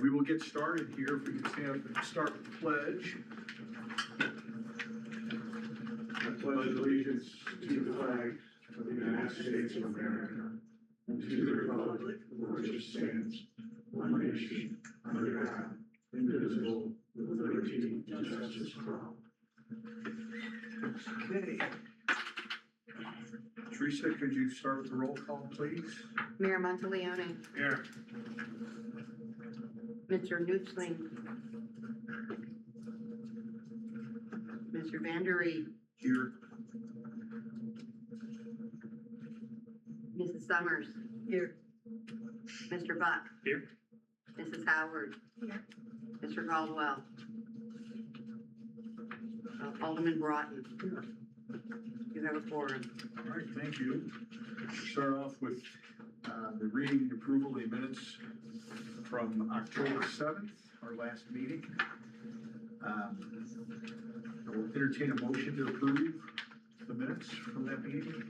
We will get started here. If we can stand up and start with the pledge. I pledge allegiance to the flag of the United States of America and to the republic for which it stands, one nation, under God, indivisible, with liberty and justice for all. Okay. Teresa, could you start with the roll call, please? Mayor Monteleone, Here. Mr. Newsling, Mr. Vandery, Here. Mrs. Summers. Here. Mr. Buck. Here. Mrs. Howard. Here. Mr. Caldwell. Alderman Broughton. You have a quorum. All right, thank you. Start off with the reading and approval of the minutes from October 7th, our last meeting. I will entertain a motion to approve the minutes from that meeting.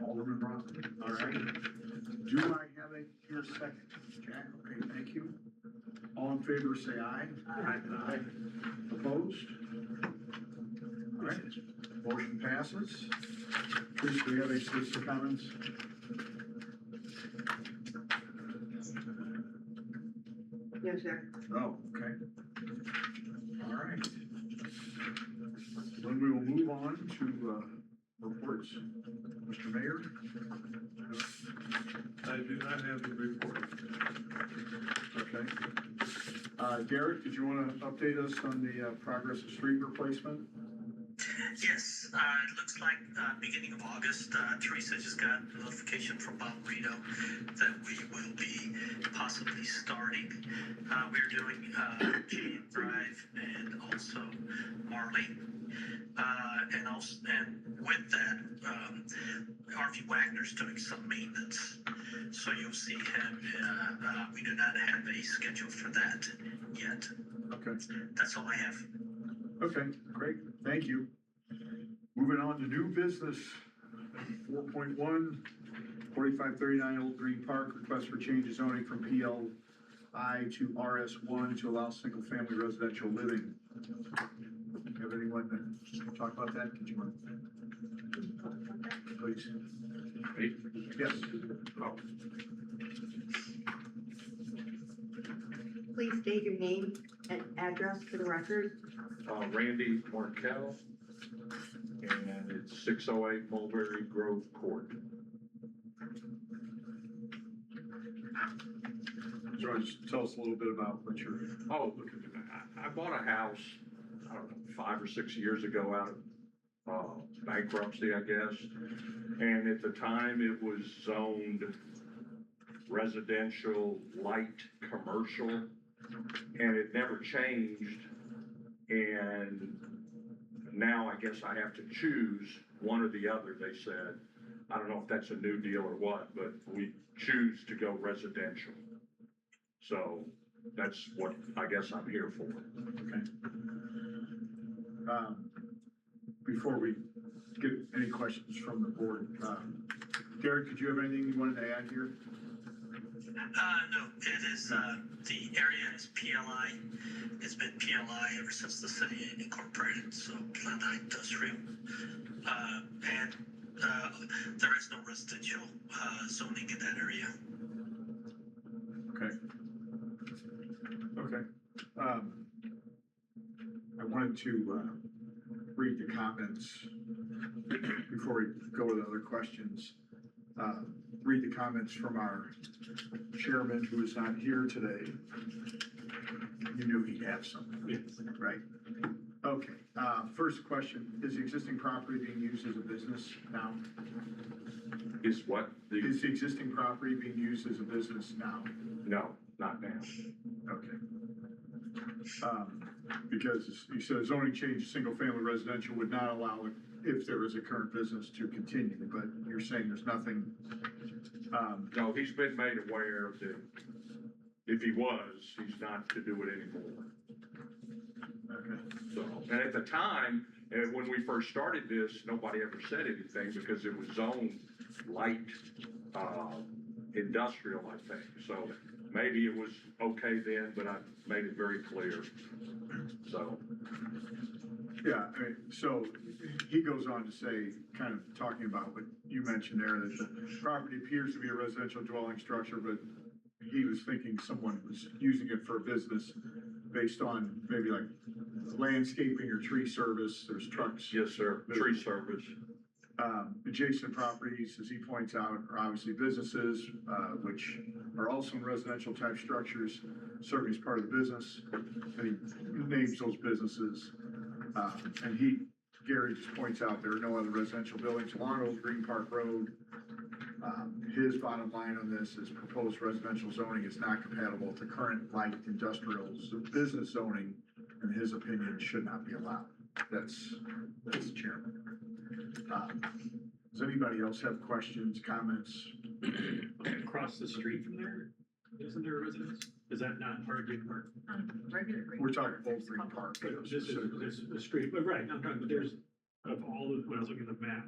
Alderman Broughton. All right. Do I have a here second? Jack, okay, thank you. All in favor, say aye. Aye. Opposed? All right, motion passes. Chris, do we have any citizen comments? Yes, sir. Oh, okay. All right. Then we will move on to reports. Mr. Mayor? I do not have the report. Okay. Derek, did you want to update us on the progress of street replacement? Yes, it looks like beginning of August, Teresa just got notification from Bob Rito that we will be possibly starting. We're doing Jane Drive and also Marley. And with that, Harvey Wagner's doing some maintenance. So you'll see him, we do not have a schedule for that yet. Okay. That's all I have. Okay, great. Thank you. Moving on to new business. 4.1, 4539 Old Green Park, request for change of zoning from PLI to RS1 to allow single-family residential living. Have anyone to talk about that? Did you want? Please. Me? Yes. Oh, Please state your name and address for the record. Randy Markel, and it's 608 Mulberry Grove Court. Do you want to just tell us a little bit about what you're Oh, looking at? I bought a house, I don't know, 5 or 6 years ago out of bankruptcy, I guess. And at the time, it was zoned residential, light commercial, and it never changed. And now I guess I have to choose one or the other, they said. I don't know if that's a new deal or what, but we choose to go residential. So that's what I guess I'm here for. Okay. Before we get any questions from the board, Derek, did you have anything you wanted to add here? No, it is, the area is PLI. It's been PLI ever since the city incorporated, so Planned Industrial. And there is no residential zoning in that area. Okay. Okay. I wanted to read the comments before we go with other questions. Read the comments from our chairman, who is not here today. You knew he'd have some, right? Okay. First question, is the existing property being used as a business now? Is what? Is the existing property being used as a business now? No, not now. Okay. Because you said zoning change, single-family residential would not allow it if there is a current business to continue, but you're saying there's nothing. No, he's been made aware that if he was, he's not to do it anymore. Okay. So, and at the time, when we first started this, nobody ever said anything because it was zoned light industrial, I think. So maybe it was okay then, but I made it very clear. So, Yeah, I mean, so he goes on to say, kind of talking about what you mentioned there, that the property appears to be a residential dwelling structure, but he was thinking someone was using it for a business based on maybe like landscaping or tree service, there's trucks. yes, sir, tree service. Adjacent properties, as he points out, are obviously businesses, which are also in residential type structures, serving as part of the business. And he names those businesses. And Gary just points out there are no other residential buildings along Old Green Park Road. His bottom line on this is proposed residential zoning is not compatible with the current light industrial business zoning, in his opinion, should not be allowed. That's the chairman. Does anybody else have questions, comments? Across the street from there, isn't there a residence? Is that not part of Green Park? Regular green. We're talking Old Green Park. This is the street, but right, I'm talking, but there's, of all the, when I was looking at the map,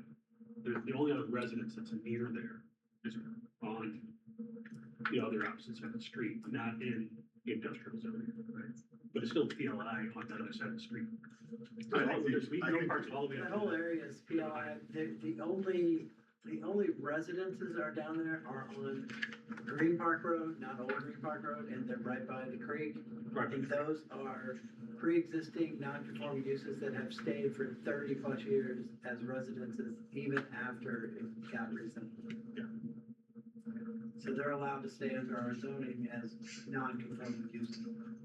there's the only other residence that's near there is on the other opposite side of the street, not in the industrial zone, right? But it's still PLI on that other side of the street. There's no parks all the way up. That whole area is PLI. The only residences are down there are on Green Park Road, not Old Green Park Road, and they're right by the creek. Right. And those are pre-existing non-conforming uses that have stayed for 30+ years as residences, even after it got rezoned. Yeah. So they're allowed to stay under our zoning as non-conforming uses,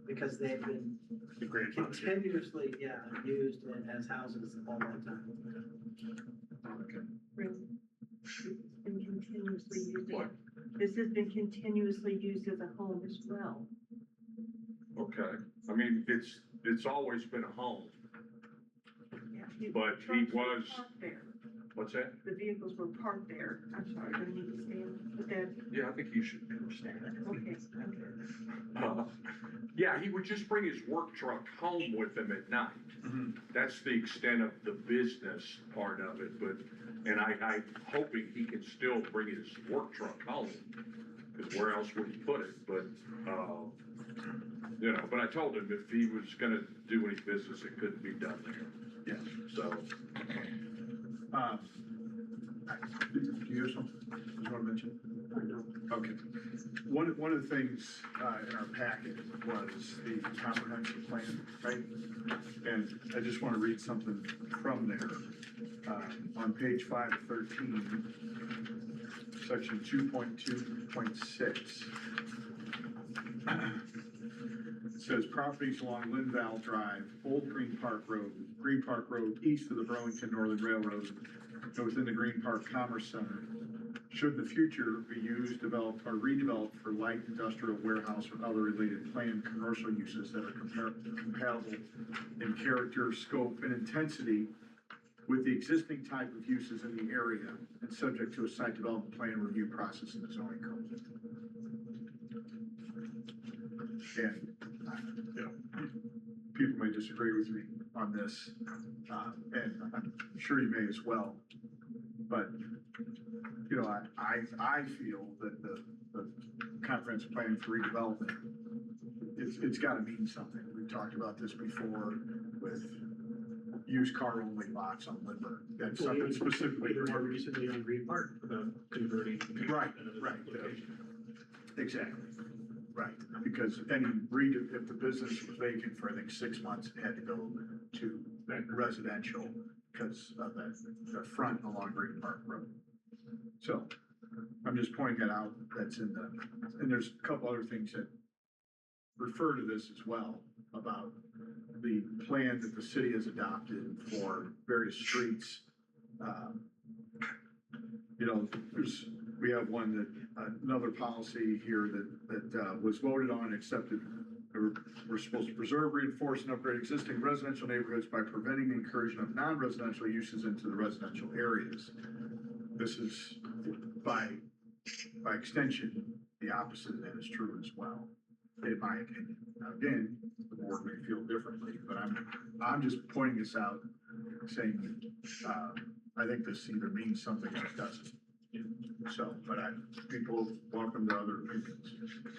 because they've been The grandfather. continuously, used as houses all that time. It's been continuously used. What? This has been continuously used as a home as well. Okay, I mean, it's always been a home. Yeah, But he trucks were was- parked there. What's that? The vehicles were parked there. I'm sorry, I didn't mean to stand, but that, Yeah, I think you should understand. okay. Yeah, he would just bring his work truck home with him at night. Mhm. That's the extent of the business part of it, but, and I'm hoping he can still bring his work truck home, because where else would he put it? But, but I told him if he was gonna do any business, it couldn't be done there. Yeah. So, Do you have something you want to mention? Okay. One of the things in our packet was the comprehensive plan, right? And I just want to read something from there. On page 5 of 13, section 2.2.6. It says properties along Linval Drive, Old Green Park Road, east of the Burlington Northern Railroad, and within the Green Park Commerce Center, should in the future be used, developed, or redeveloped for light industrial warehouse or other related planned commercial uses that are compatible in character, scope, and intensity with the existing type of uses in the area and subject to a site development plan review process in the zoning code. And, people may disagree with me on this, and I'm sure you may as well. But, I feel that the comprehensive plan for redevelopment, it's gotta mean something. We've talked about this before with used car only lots on Lindbergh. That's something specifically. Even more recently on Green Park about converting. Right. Location. Exactly, right, because if the business was vacant for, I think, 6 months, it had to go to residential because of the front along Green Park Road. So, I'm just pointing that out, that's in and there's a couple other things that refer to this as well, about the plan that the city has adopted for various streets. We have one another policy here that was voted on and accepted. We're supposed to preserve, reinforce, and upgrade existing residential neighborhoods by preventing the incursion of non-residential uses into the residential areas. This is by extension, the opposite of that is true as well, in my opinion. Now, again, the board may feel differently, but I'm just pointing this out, saying, I think this either means something or it doesn't. So, but people welcome to other opinions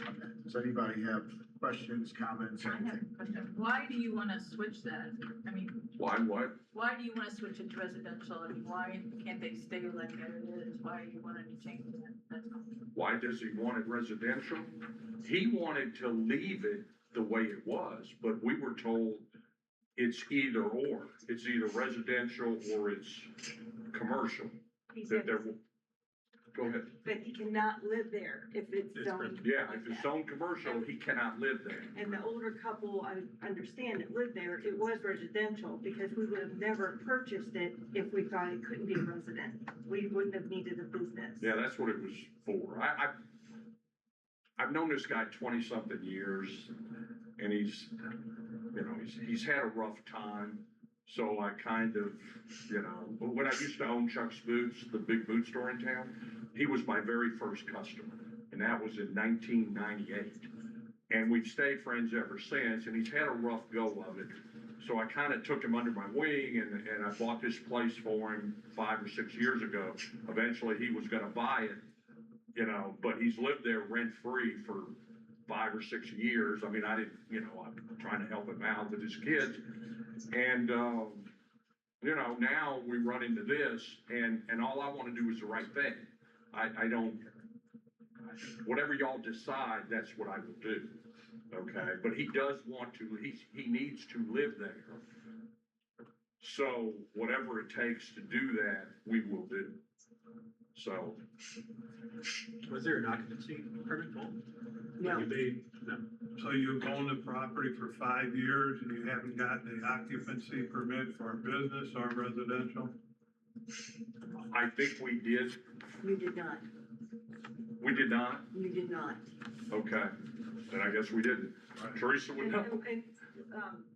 on that. Does anybody have questions, comments, I have anything? a question. Why do you wanna switch that? I mean, Why, what? why do you wanna switch it to residential? I mean, why can't they stay like it is? Why do you wanna change that? That's all. Why does he want it residential? He wanted to leave it the way it was, but we were told it's either or. It's either residential or it's commercial. He That said, there, go ahead. but he cannot live there if it's zoned Yeah, like if it's that. zoned commercial, he cannot live there. And the older couple, I understand that lived there, it was residential, because we would have never purchased it if we thought it couldn't be resident. We wouldn't have needed a business. Yeah, that's what it was for. I've known this guy 20-something years, and he's he's had a rough time. So I kind of, when I used to own Chuck's Boots, the big boot store in town, he was my very first customer, and that was in 1998. And we've stayed friends ever since, and he's had a rough go of it. So I kind of took him under my wing, and I bought this place for him 5 or 6 years ago. Eventually, he was gonna buy it, but he's lived there rent-free for 5 or 6 years. I mean, I didn't, I'm trying to help him out with his kids. And, now we run into this, and all I wanna do is the right thing. I don't, whatever y'all decide, that's what I will do, okay? But he does want to, he needs to live there. So whatever it takes to do that, we will do. So, Was there an occupancy permit pulled? No. No. So you've owned the property for 5 years and you haven't gotten the occupancy permit for a business or residential? I think we did, You did not. we did not, You did not. okay, then I guess we didn't. Teresa would And, know.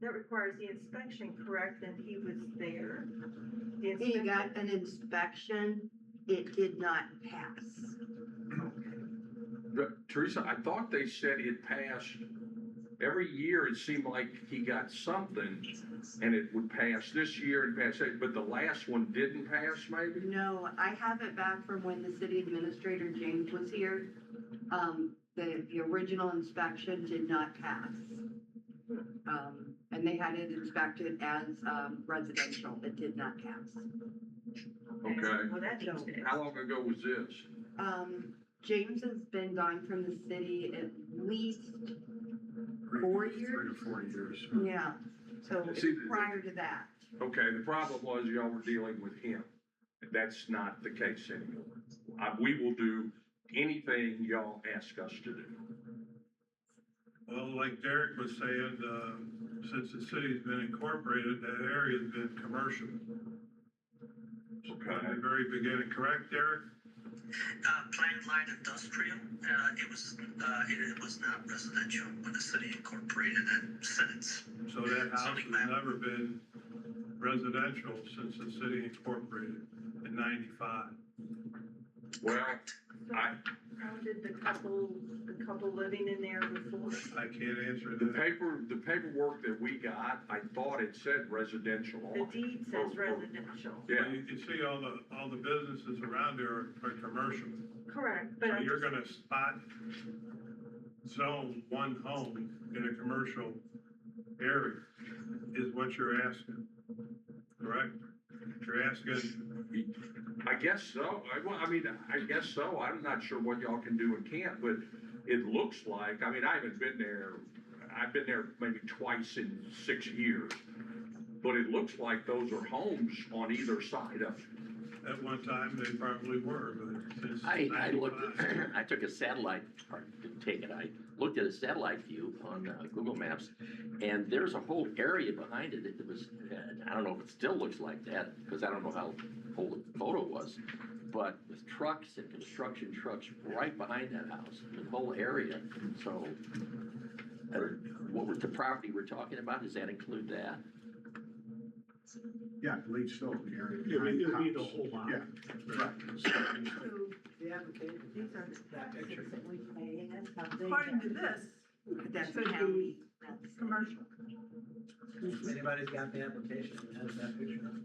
that requires the inspection, correct? And he was there. The He inspection- got an inspection. It did not pass. Teresa, I thought they said it passed, every year it seemed like he got something and it would pass this year and pass that, but the last one didn't pass maybe? No, I have it back from when the city administrator James was here. The original inspection did not pass. And they had it inspected as, residential. It did not pass. Okay. Well, that changed it. How long ago was this? James has been gone from the city at least 4 years. 3 to 4 years. Yeah, so it was See, prior to that. Okay, the problem was y'all were dealing with him. That's not the case anymore. We will do anything y'all ask us to do. Well, like Derek was saying, since the city's been incorporated, that area's been commercial. From the very beginning, correct, Derek? Planned light industrial, it was not residential when the city incorporated it since. So that house Zoning has map. never been residential since the city incorporated in 95. Well, I, How did the couple living in there before? I can't answer the that. paperwork that we got, I thought it said residential The on it. deed says residential. Yeah, You can see all the businesses around there are commercial. Correct, but So I'm you're just, gonna spot zone one home in a commercial area is what you're asking, correct? You're asking, I guess so. I guess so. I'm not sure what y'all can do and can't, but it looks like, I haven't been there. I've been there maybe twice in 6 years. But it looks like those are homes on either side of it. at one time, they probably were, but since I looked, 95. I took a satellite, or didn't take it, I looked at a satellite view on Google Maps, and there's a whole area behind it that was, I don't know if it still looks like that, because I don't know how old the photo was, but with trucks and construction trucks right behind that house, the whole area, so, the property we're talking about, does that include that? Yeah, I believe so, the area. It would behind be the house. whole lot. Yeah, right. The application. These are the That taxes picture. that we pay, and that's how they. According to this, That's should county. be That's- commercial. If anybody's got the application, it has that picture of it.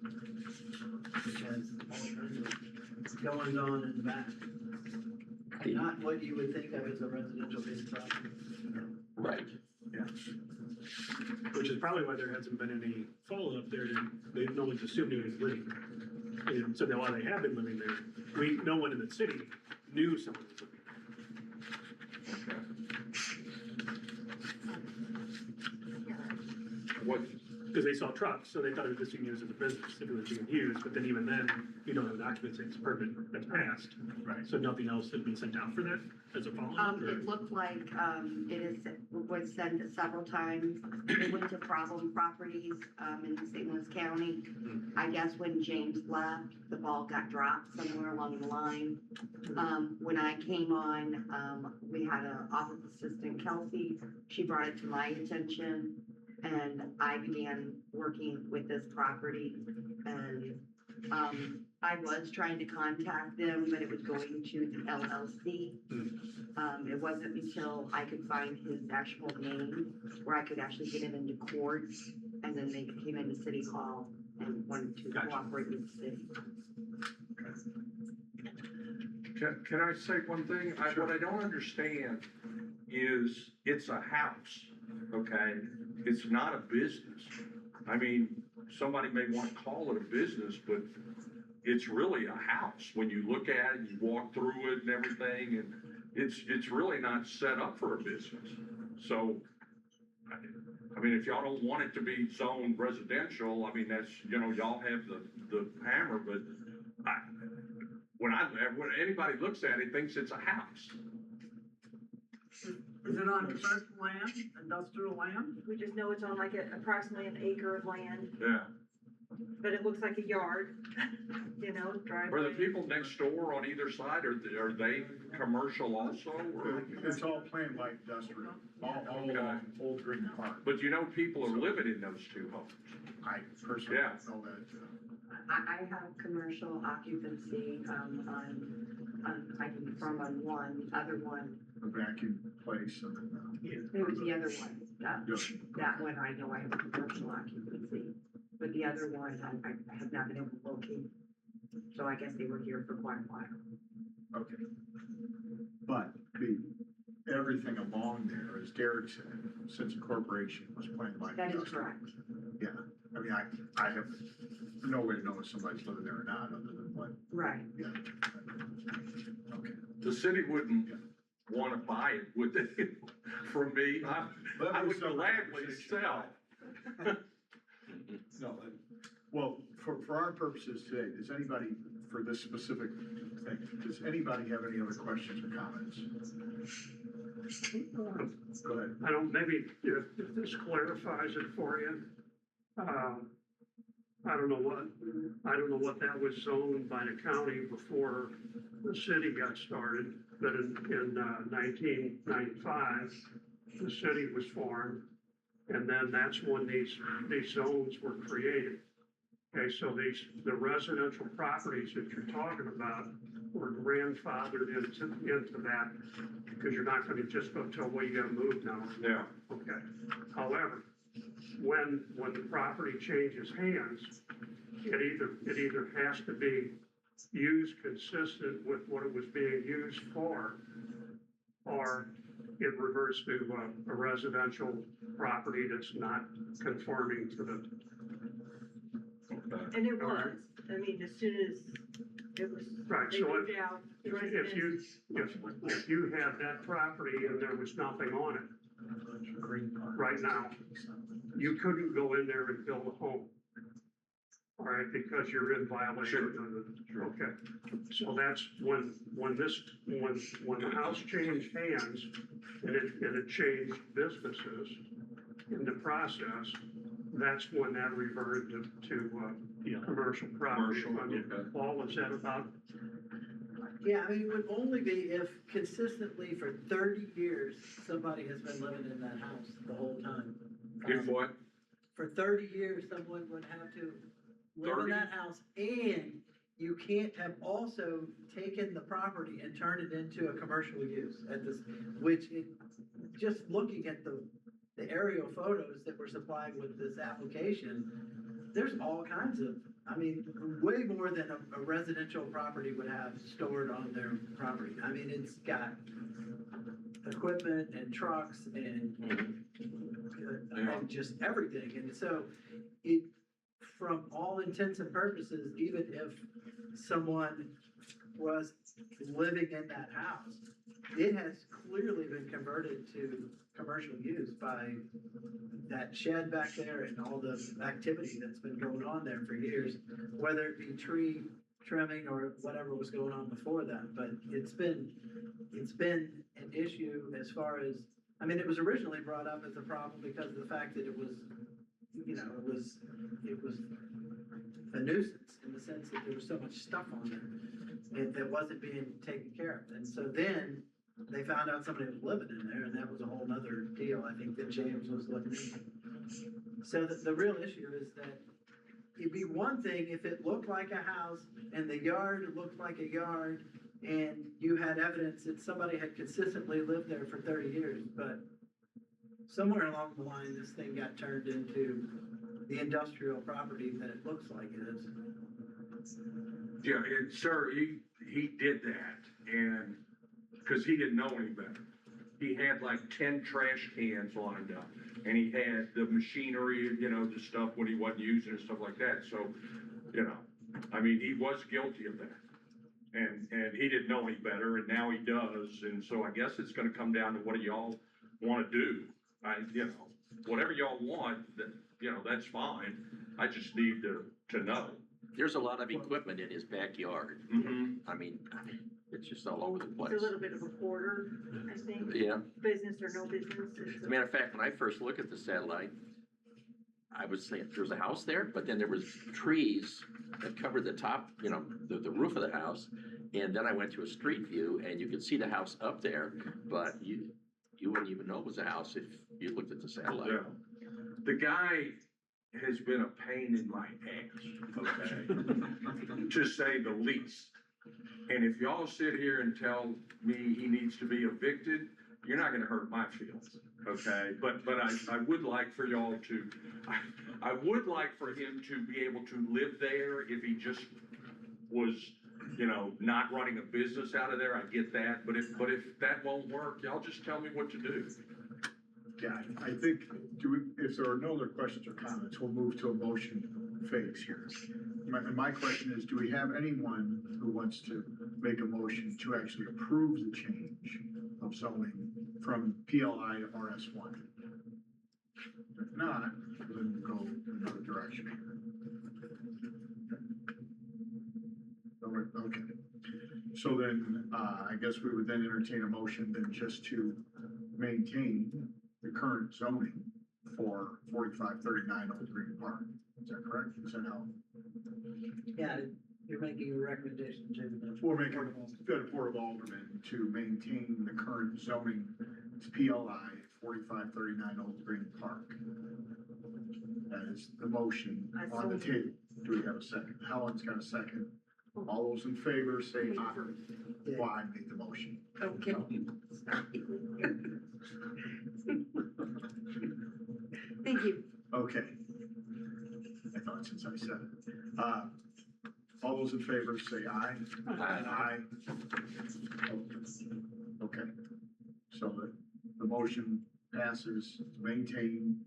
It has all kinds of goings on in the back. Not what you would think of as a residential based property. Right. Which is probably why there hasn't been any follow-up there. They've no one's assumed he was living there. And so now while they have been living there, no one in the city knew someone was living What, there. Because they saw trucks, so they thought it was just being used as a business, if it was being used, but then even then, you don't have an occupancy permit that's passed. Right. So nothing else had been sent out for that as a follow-up? or- It looked like, was sent several times. It went to problem properties, in St. Louis County. I guess when James left, the ball got dropped somewhere along the line. When I came on, we had an office assistant, Kelsey. She brought it to my attention, and I began working with this property. And, I was trying to contact them, but it was going to the LLC. It wasn't until I could find his actual name where I could actually get him into court, and then they came into City Hall and wanted to Gotcha. cooperate with the city. can I say one thing? What I don't understand is it's a house, okay? It's not a business. I mean, somebody may want to call it a business, but it's really a house. When you look at it, you walk through it and everything, and it's really not set up for a business. So, I mean, if y'all don't want it to be zoned residential, I mean, that's, y'all have the hammer, but when anybody looks at it, thinks it's a house. Is it on church land, industrial land? We just know it's on like approximately an acre of land, Yeah. but it looks like a yard, driveway. Are the people next door on either side, are they commercial also, or? It's all plain light industrial, all along Old Green Park. But people are living in those two homes. I personally Yeah. don't know that. I have commercial occupancy, I can confirm on one, the other one, A vacuum place and, it was the other one. That one, I know I have commercial occupancy, but the other one, I have not been able to locate. So I guess they were here for quite a while. okay. But everything along there, as Derek said, since incorporation was plain light. That is industrial. correct. Yeah, I mean, I have no way to know if somebody's living there or not, other than what, Right. yeah. Okay. The city wouldn't want to buy it, would they, from me? I would gladly sell. No, well, for our purposes today, does anybody, for this specific thing, does anybody have any other questions or comments? Go ahead. I don't, maybe if this clarifies it for you. I don't know what that was zoned by the county before the city got started, but in 1995, the city was formed, and then that's when these zones were created. Okay, so the residential properties that you're talking about were grandfathered into that, because you're not gonna just go tell, well, you gotta move now. Yeah. Okay, however, when the property changes hands, it either has to be used consistent with what it was being used for, or it reverts to a residential property that's not conforming to the. And it was, I mean, as soon as it was, Right, they so moved out. the if you, residents- if you had that property and there was nothing on it right now, you couldn't go in there and build a home. All right, because you're in violation of the, okay. So that's when the house changed hands and it changed businesses in the process, that's when that reverted to commercial property. Commercial, I mean, okay. Paul, was that about? Yeah, I mean, it would only be if consistently for 30 years, somebody has been living in that house the whole time. If what? For 30 years, someone would have to live 30? in that house, and you can't have also taken the property and turned it into a commercial use at this, just looking at the the aerial photos that were supplied with this application, there's all kinds of, I mean, way more than a residential property would have stored on their property. I mean, it's got equipment and trucks and just everything. And so it, from all intents and purposes, even if someone was living in that house, it has clearly been converted to commercial use by that shed back there and all the activity that's been going on there for years, whether it be tree trimming or whatever was going on before that. But it's been an issue as far as, I mean, it was originally brought up as a problem because of the fact that it was, you know, it was a nuisance in the sense that there was so much stuff on there that wasn't being taken care of. And so then they found out somebody was living in there, and that was a whole nother deal, I think, that James was looking into. So the real issue is that it'd be one thing if it looked like a house and the yard looked like a yard and you had evidence that somebody had consistently lived there for 30 years, but somewhere along the line, this thing got turned into the industrial property that it looks like it is. Yeah, and sir, he did that, and, cause he didn't know any better. He had like 10 trash cans lined up, and he had the machinery, you know, the stuff when he wasn't using and stuff like that, so, you know, I mean, he was guilty of that. And he didn't know any better, and now he does, and so I guess it's gonna come down to what do y'all wanna do? You know, whatever y'all want, that, you know, that's fine, I just need to know. There's a lot of equipment in his backyard. Mm-hmm. I mean, it's just all over the place. It's a little bit of a quarter, I think, Yeah. business or no business. As a matter of fact, when I first looked at the satellite, I was saying there was a house there, but then there was trees that covered the top, you know, the roof of the house. And then I went to a street view and you could see the house up there, but you wouldn't even know it was a house if you looked at the satellite. Yeah. The guy has been a pain in my ass, okay, to say the least. And if y'all sit here and tell me he needs to be evicted, you're not gonna hurt my feelings, okay? But I would like for y'all to, I would like for him to be able to live there if he just was, you know, not running a business out of there, I get that. But if that won't work, y'all just tell me what to do. Yeah, I think, if there are no other questions or comments, we'll move to a motion phase here. My question is, do we have anyone who wants to make a motion to actually approve the change of zoning from PLI to RS1? If not, then we'll go another direction here. Okay, so then, I guess we would then entertain a motion then just to maintain the current zoning for 4539 Old Green Park. Is that correct? Is that how? Yeah, you're making a recommendation to the. We're making the Board of Aldermen to maintain the current zoning, it's PLI 4539 Old Green Park. That is the motion on the table. Do we have a second? Helen's got a second. All those in favor say aye. Well, I made the motion. Okay. Thank you. Okay. I thought since I said it. All those in favor say aye. Aye. Okay. So the motion passes to maintain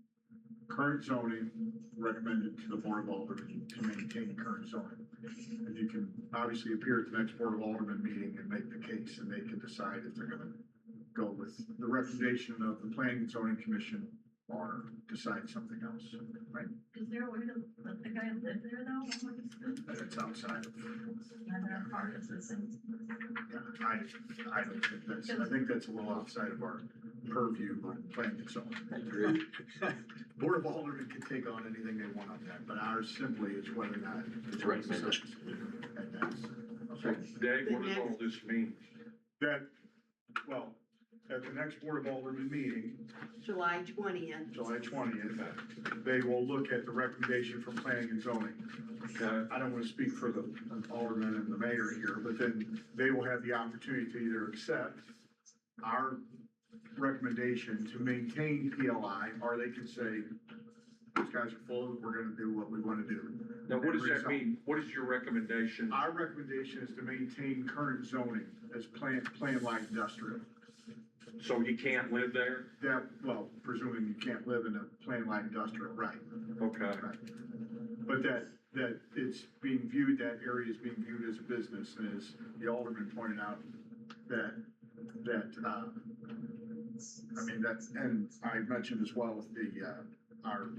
current zoning, recommended to the Board of Aldermen to maintain current zoning. And you can obviously appear at the next Board of Aldermen meeting and make the case, and they can decide if they're gonna go with the recommendation of the Planning and Zoning Commission or decide something else, right? Is there a way to let the guy live there though? That's outside of, And they're part of this thing. yeah, I don't think that's, I think that's a little outside of our purview on planning and zoning. I agree. Board of Aldermen can take on anything they want on that, but ours simply is whether or not it's Recommended. And that's, okay. Dave, what does all this mean? That, well, at the next Board of Aldermen meeting, July 20th. July 20th, they will look at the recommendation from planning and zoning. I don't want to speak for the alderman and the mayor here, but then they will have the opportunity to either accept our recommendation to maintain PLI, or they can say, these guys are full, we're gonna do what we wanna do. Now, what does that mean? What is your recommendation? Our recommendation is to maintain current zoning as plan light industrial. So he can't live there? That, well, presuming you can't live in a plan light industrial, right? Okay. Right. But that it's being viewed, that area is being viewed as a business, and as the alderman pointed out, I mean, that's, and I mentioned as well with our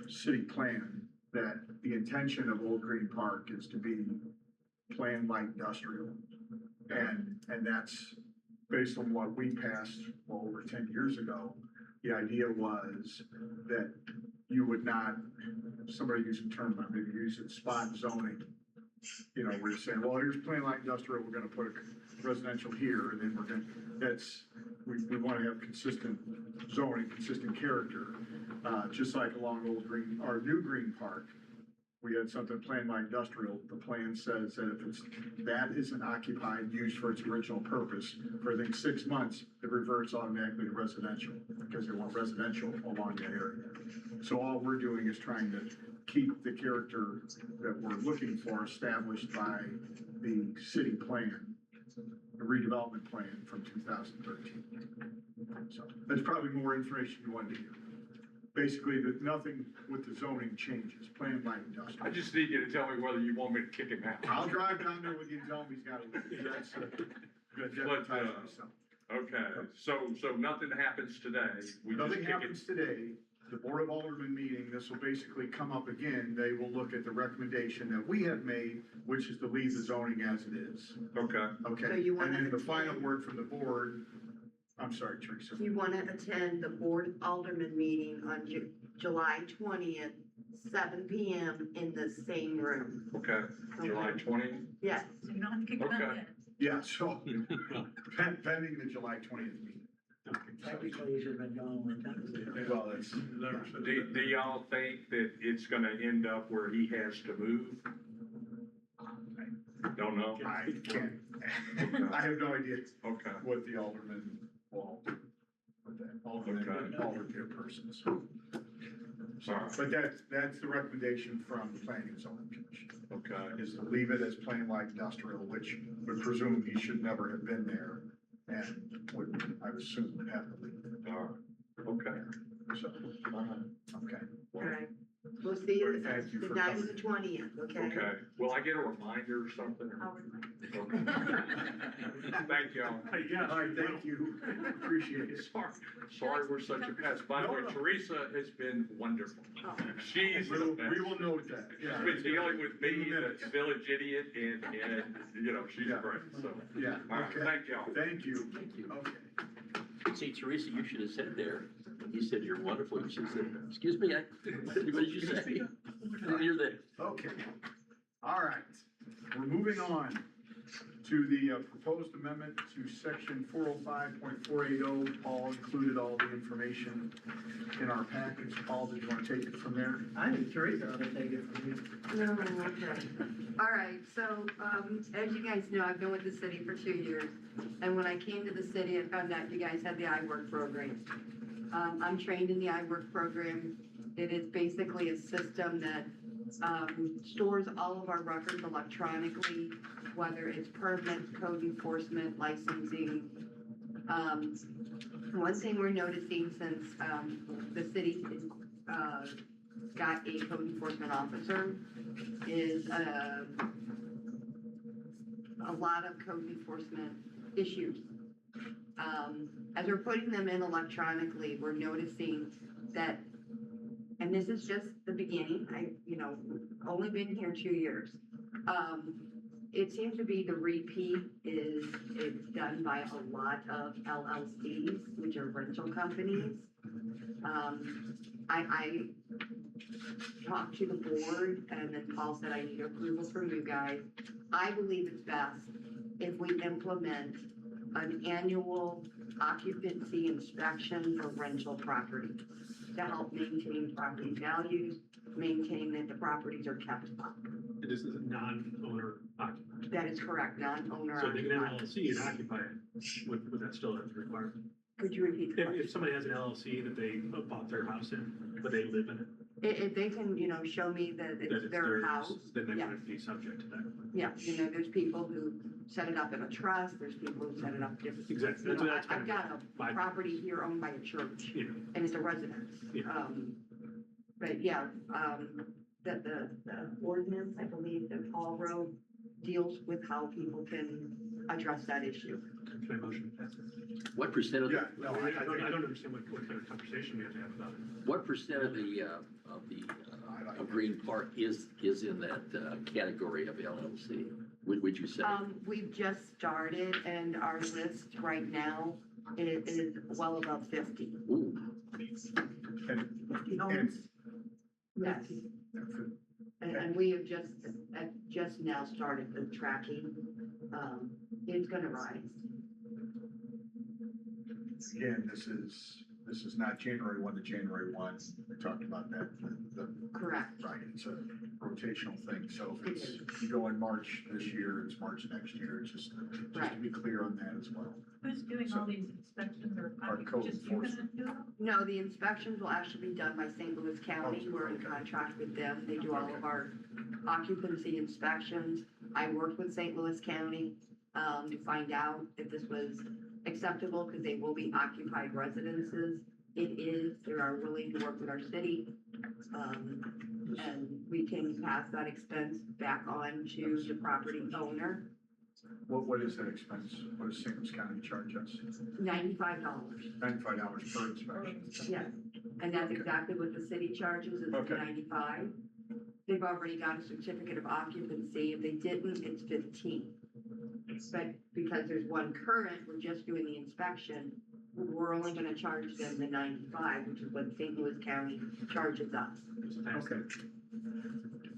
city plan, that the intention of Old Green Park is to be plan light industrial. And that's based on what we passed, well, over 10 years ago. The idea was that you would not, somebody used a term, maybe use it, spot zoning. You know, we're saying, well, here's plain light industrial, we're gonna put a residential here, and then we're gonna, we wanna have consistent zoning, consistent character. Just like along Old Green, our new Green Park, we had something plain light industrial. The plan says that if that isn't occupied, used for its original purpose, for I think 6 months, it reverts automatically to residential, because they want residential along that area. So all we're doing is trying to keep the character that we're looking for established by the city plan, the redevelopment plan from 2013. So that's probably more information you wanted to hear. Basically, that nothing with the zoning changes, plan light industrial. I just need you to tell me whether you want me to kick him out. I'll drive down there with you and tell him he's got to leave. That's good deputize myself. Okay, so nothing happens today. We just Nothing kick it. happens today. The Board of Aldermen meeting, this will basically come up again. They will look at the recommendation that we have made, which is to leave the zoning as it is. Okay. So Okay, you and wanna then the final attend- word from the board, I'm sorry, Teresa. You want to attend the Board of Alderman meeting on July 20th, 7 PM in the same room. Okay, July 20th? Yes, So you don't have to kick it out Okay. yet. Yeah, so pending the July 20th meeting. Technically, you should have been gone when that was there. Well, it's, Never said Do y'all think that it's gonna end up where he has to move? Don't know? I can't, I have no idea Okay. what the alderman will do with that. Alderman, Okay. alderman persons. Sorry. But that's the recommendation from the Planning and Zoning Commission, Okay. is to leave it as plain light industrial, which would presume he should never have been there, and would, I would assume, would have to leave. All right. Okay. So, okay. all right. We'll see you Thank you the for night of coming. the 20th, okay? Okay. Will I get a reminder or something? I'll remind you. Okay. Thank y'all. Yeah. All right, thank you, appreciate it. Sorry we're such a pest. By the way, No, no. Teresa has been wonderful. Oh. She's the best. We will note that, yeah. She's been dealing with In me, the minutes. the village idiot, and, you know, she's Yeah. great, so. Yeah, All right, okay, thank y'all. thank you, Thank you. okay. See, Teresa, you should have said there, when you said you're wonderful, you should have said, excuse me, what did you say? I didn't hear that. Okay, all right, we're moving on to the proposed amendment to section 405.480. Paul included all the information in our package. Paul, did you want to take it from there? I think Teresa ought to take it from you. No, okay. All right, so, as you guys know, I've been with the city for 2 years. And when I came to the city, I found out you guys had the iWork program. I'm trained in the iWork program. It is basically a system that, stores all of our records electronically, whether it's permits, code enforcement, licensing. One thing we're noticing since, the city, got a code enforcement officer is, a lot of code enforcement issues. As we're putting them in electronically, we're noticing that, and this is just the beginning, only been here 2 years. It seems to be the repeat it's done by a lot of LLCs, which are rental companies. I talked to the board, and then Paul said I need approval from you guys. I believe it's best if we implement an annual occupancy inspection for rental properties to help maintain property values, maintain that the properties are kept up. This is a non-owner occupied. That is correct, non-owner So they can have an occupied. LLC and occupy it, would that still have to require? Could you repeat the If question? somebody has an LLC that they bought their house in, but they live in it, If they can, show me that that it's it's their theirs, house, then they yeah. wouldn't be subject to that. Yeah, there's people who set it up in a trust, there's people who set it up different. Exactly, You know, that's I've got my- a property here owned by a church, You know, and it's a residence. Yeah. But yeah, the ordinance, I believe, that Paul wrote deals with how people can address that issue. can I motion? What percent of Yeah, the, no, I don't understand what kind of conversation we have to have about it. what percent of the Green Park is in that category of LLC? Would you say? We've just started, and our list right now is well above 50. Ooh, And, Yes. And we have just now started the tracking. It's gonna rise. again, this is not January 1 to January 1. We talked about that, Correct. right, it's a rotational thing. So if it's, if you go in March this year, it's March next year, it's just to be clear on that as well. Who's doing all these inspections or Our code just you gonna enforcement. do them? No, the inspections will actually be done by St. Louis County. We're in contract with them. They do all of our occupancy inspections. I worked with St. Louis County, to find out if this was acceptable, because they will be occupied residences. It is, they are willing to work with our city, and we can pass that expense back on to the property owner, What is that expense? What does St. Louis County charge us? $95. $95 per inspection. Yes, and that's exactly what the city charges, is Okay. 95. They've already got a certificate of occupancy. If they didn't, it's 15. But because there's one current, we're just doing the inspection, we're only gonna charge them the 95, which is what St. Louis County charges us. Okay.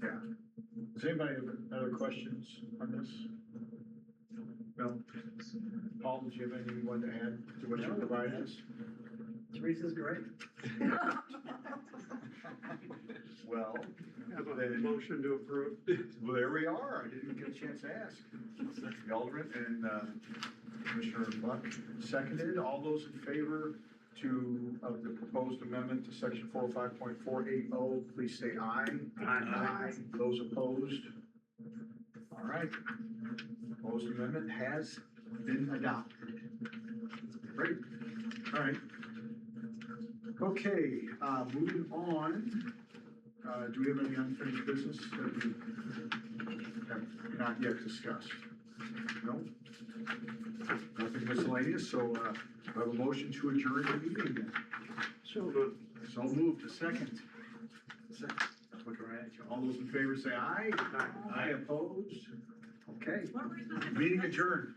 Yeah. Does anybody have other questions on this? No? Paul, did you have anything you wanted to add to what you provided us? Teresa's great. Well, Have a then, motion to approve. well, there we are. I didn't get a chance to ask. The Alderman and Commissioner Buck seconded. All those in favor of the proposed amendment to section 405.480, please say aye. Aye. Those opposed? All right. Proposed amendment has been adopted. Great. All right. Okay, moving on. Do we have any unfinished business that we have not yet discussed? No? Nothing miscellaneous, so I have a motion to adjourn the meeting then. So moved, a second. Looking right at you. All those in favor say aye. Aye opposed? Okay, What were we supposed to meeting discuss? adjourned.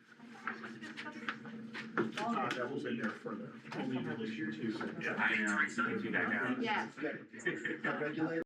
Discuss? That was in there further. Only an issue too. Yes. Regulator.